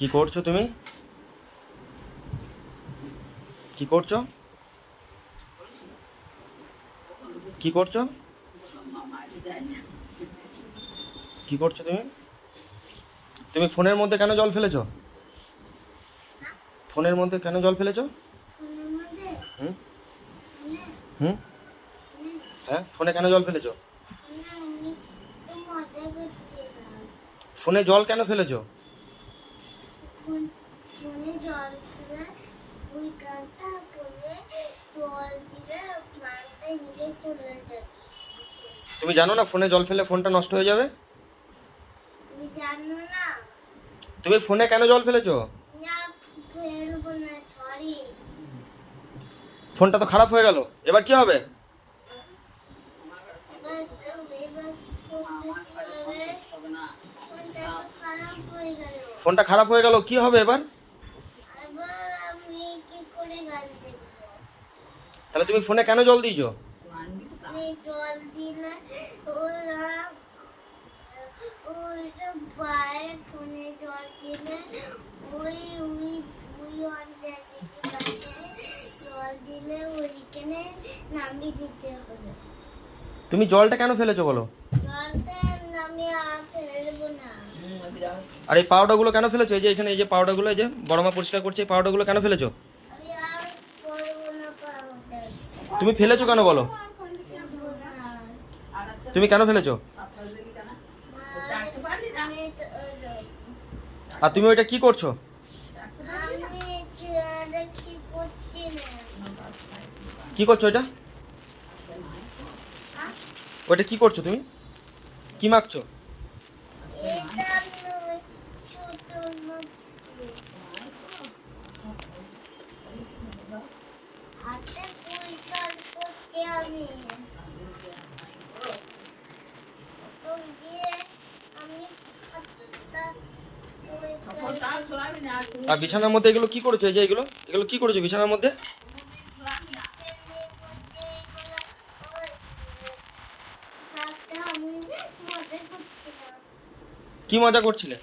কি করছো তুমি? কি করছো? কি করছো? কি করছো তুমি? তুমি ফোনের মধ্যে কেন জল ফেলেছো? ফোনের মধ্যে কেন জল ফেলেছো? হুম? হুম? হ্যাঁ, ফোনে কেন জল ফেলেছো? ফোনে জল কেন ফেলেছো? তুমি জানো না ফোনে জল ফেলে ফোনটা নষ্ট হয়ে যাবে? তুমি ফোনে কেন জল ফেলেছো? ফোনটা তো খারাপ হয়ে গেল, এবার কি হবে? ফোনটা খারাপ হয়ে গেল, কি হবে এবার? তাহলে তুমি ফোনে কেন জল দিয়েছো? তুমি জলটা কেন ফেলেছো বলো? আর এই পাউডারগুলো কেন ফেলেছো? এই যে এখানে এই যে পাউডারগুলো, এই যে বড় মা পরিষ্কার করছে, এই পাউডারগুলো কেন ফেলেছো? তুমি ফেলেছো কেন বলো? তুমি কেন ফেলেছো? আর তুমি ওইটা কি করছো? কি করছো ওইটা? ওইটা কি করছো তুমি? কি মাখছো? আর বিছানার মধ্যে এগুলো কি করেছো? এই যে এগুলো এগুলো কি করেছো বিছানার মধ্যে? কি মজা করছিলে?